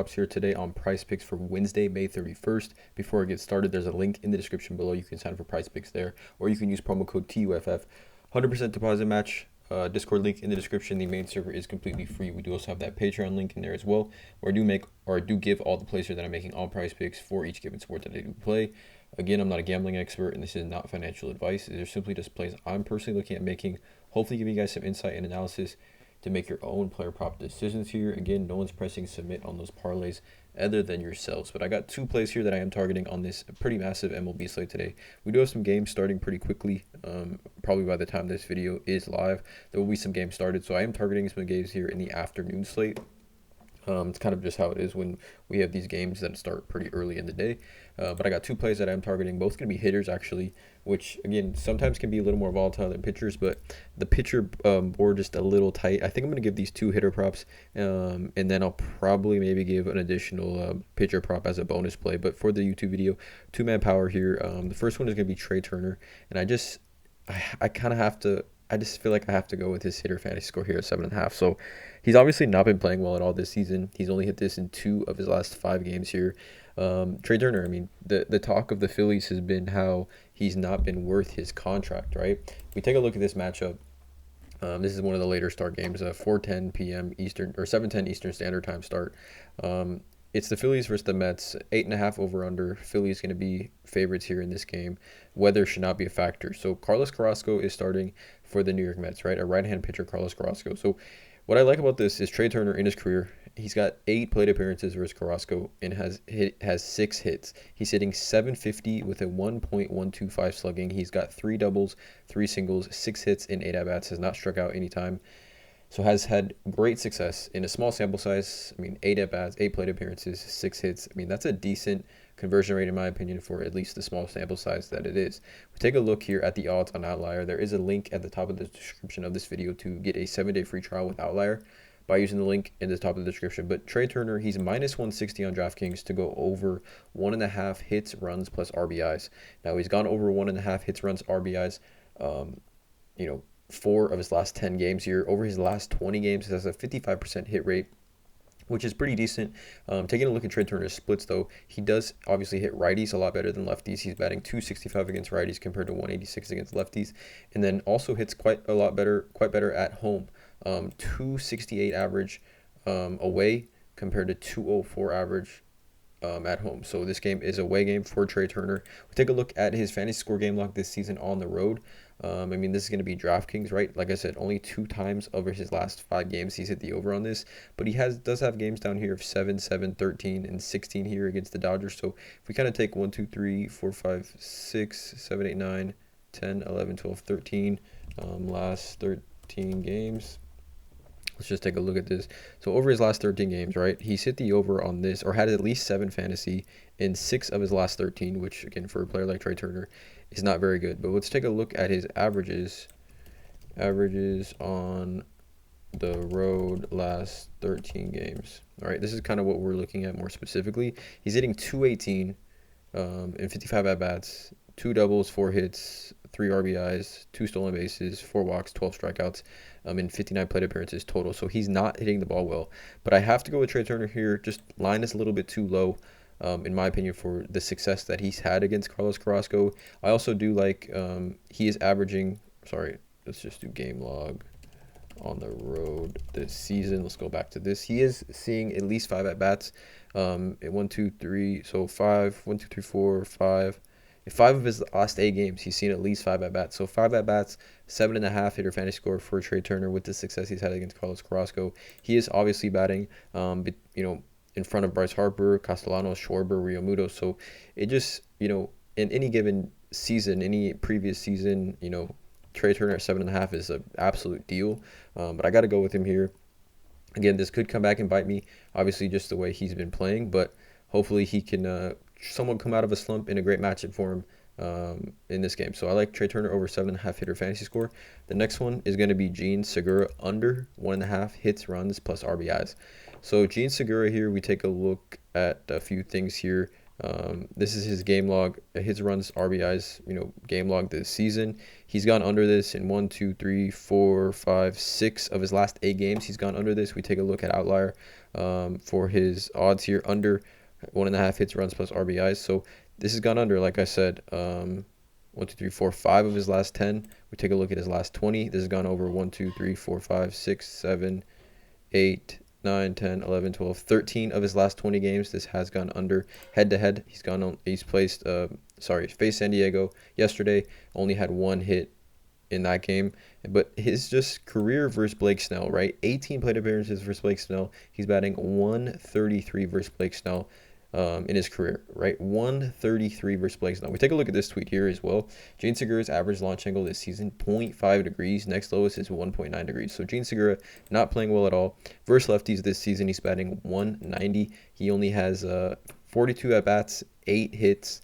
Drops here today on Prize Picks for Wednesday, May 31st. Before I get started, there's a link in the description below. You can sign up for Prize Picks there, or you can use promo code TUFF. 100% deposit match. Discord link in the description. The main server is completely free. We do also have that Patreon link in there as well, where I do give all the plays that I'm making on Prize Picks for each given sport that I do play. Again, I'm not a gambling expert, and this is not financial advice. These are simply just plays I'm personally looking at making. Hopefully, giving you guys some insight and analysis to make your own player prop decisions here. Again, no one's pressing submit on those parlays other than yourselves. But I got two plays here that I am targeting on this pretty massive MLB slate today. We do have some games starting pretty quickly. Probably by the time this video is live, there will be some games started. So I am targeting some games here in the afternoon slate. It's kind of just how it is when we have these games that start pretty early in the day. But I got two plays that I'm targeting, both going to be hitters actually, which again sometimes can be a little more volatile than pitchers, but the pitcher board just a little tight. I think I'm going to give these two hitter props, and then I'll probably maybe give an additional pitcher prop as a bonus play. But for the YouTube video, two-man power here. The first one is going to be Trey Turner, and I kind of have to. I just feel like I have to go with his hitter fantasy score here at 7.5. So he's obviously not been playing well at all this season. He's only hit this in 2 of his last 5 games here. Trey Turner, I mean, the talk of the Phillies has been how he's not been worth his contract, right? If we take a look at this matchup, this is one of the later start games, 4:10 p.m. Eastern or 7:10 Eastern Standard Time start. It's the Phillies versus the Mets, 8.5 over under. Phillies going to be favorites here in this game. Weather should not be a factor. So Carlos Carrasco is starting for the New York Mets, right? A right-hand pitcher, Carlos Carrasco. So what I like about this is Trey Turner in his career, he's got 8 plate appearances versus Carrasco and has 6 hits. He's hitting .750 with a 1.125 slugging. He's got 3 doubles, 3 singles, 6 hits in 8 at-bats, has not struck out any time. So has had great success in a small sample size. I mean, 8 at-bats, 8 plate appearances, 6 hits. I mean, that's a decent conversion rate in my opinion for at least the small sample size that it is. We take a look here at the odds on Outlier. There is a link at the top of the description of this video to get a 7-day free trial with Outlier by using the link in the top of the description. But Trey Turner, he's -160 on DraftKings to go over 1.5 hits, runs, plus RBIs. Now he's gone over 1.5 hits, runs, RBIs. 4 of his last 10 games here. Over his last 20 games, he has a 55% hit rate, which is pretty decent. Taking a look at Trey Turner's splits, though, he does obviously hit righties a lot better than lefties. He's batting .265 against righties compared to .186 against lefties, and then also hits quite better at home. .268 average away compared to .204 average at home. So this game is a away game for Trey Turner. We'll take a look at his fantasy score game log this season on the road. I mean, this is going to be DraftKings, right? Like I said, only 2 times over his last 5 games he's hit the over on this, but he does have games down here of 7, 7, 13, and 16 here against the Dodgers. So if we kind of take 1, 2, 3, 4, 5, 6, 7, 8, 9, 10, 11, 12, 13, last 13 games. Let's just take a look at this. So over his last 13 games, right, he's hit the over on this, or had at least 7 fantasy in 6 of his last 13, which, again, for a player like Trey Turner, is not very good. But let's take a look at his averages. Averages on the road last 13 games. All right, this is kind of what we're looking at more specifically. He's hitting .218 in 55 at-bats, 2 doubles, 4 hits, 3 RBIs, 2 stolen bases, 4 walks, 12 strikeouts, in 59 plate appearances total. So he's not hitting the ball well. But I have to go with Trey Turner here. Just line is a little bit too low, in my opinion, for the success that he's had against Carlos Carrasco. I also do like he is averaging. Sorry, let's just do game log on the road this season. Let's go back to this. He is seeing at least 5 at bats. 1, 2, 3. So 5. 1, 2, 3, 4, 5. In 5 of his last 8 games, he's seen at least 5 at-bats. So 5 at-bats, 7.5 hitter fantasy score for Trey Turner with the success he's had against Carlos Carrasco. He is obviously batting, in front of Bryce Harper, Castellanos, Schwarber, Realmuto. So it just, in any given season, any previous season, Trey Turner at 7.5 is an absolute deal. But I got to go with him here. Again, this could come back and bite me, obviously, just the way he's been playing. But hopefully he can someone come out of a slump in a great matchup for him in this game. So I like Trey Turner over 7.5 hitter fantasy score. The next one is going to be Gene Segura under 1.5 hits, runs, plus RBIs. So Gene Segura here, we take a look at a few things here. This is his game log, his runs, RBIs, game log this season. He's gone under this in 1, 2, 3, 4, 5, 6 of his last 8 games. He's gone under this. We take a look at Outlier for his odds here, under 1.5 hits, runs plus RBIs. So this has gone under, like I said. 1, 2, 3, 4, 5 of his last 10. We take a look at his last 20. This has gone over 1, 2, 3, 4, 5, 6, 7, 8, 9, 10, 11, 12, 13 of his last 20 games. This has gone under. Head-to-head, he's faced San Diego yesterday. Only had 1 hit in that game. But his just career versus Blake Snell, right? 18 plate appearances versus Blake Snell. He's batting 133 versus Blake Snell in his career, right? 133 versus Blake Snell. We take a look at this tweet here as well. Gene Segura's average launch angle this season, 0.5 degrees. Next lowest is 1.9 degrees. So Gene Segura not playing well at all. Versus lefties this season, he's batting 190. He only has 42 at-bats, 8 hits.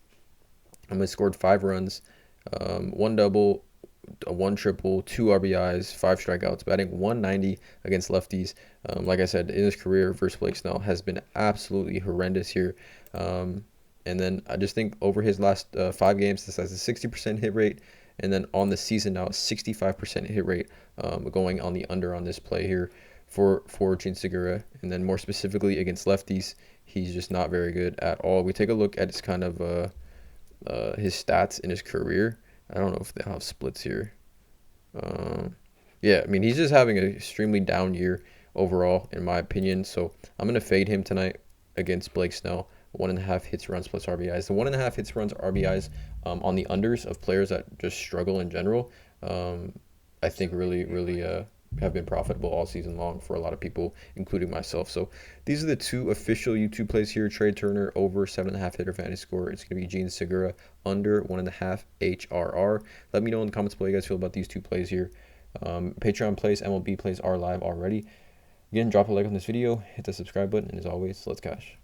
He scored 5 runs, 1 double, 1 triple, 2 RBIs, 5 strikeouts, batting 190 against lefties. Like I said, in his career versus Blake Snell has been absolutely horrendous here. And then I just think over his last 5 games, this has a 60% hit rate. And then on the season now, a 65% hit rate, going on the under on this play here for Gene Segura. And then more specifically against lefties, he's just not very good at all. We take a look at his kind of his stats in his career. I don't know if they have splits here. Yeah, I mean, he's just having an extremely down year overall, in my opinion. So I'm going to fade him tonight against Blake Snell. 1.5 hits, runs plus RBIs. The 1.5 hits, runs, RBIs on the unders of players that just struggle in general, I think really have been profitable all season long for a lot of people, including myself. So these are the 2 official YouTube plays here. Trey Turner over 7.5 hitter fantasy score. It's going to be Gene Segura under 1.5 HRR. Let me know in the comments below how you guys feel about these 2 plays here. Patreon plays, MLB plays are live already. Again, drop a like on this video, hit the subscribe button, and as always, let's cash.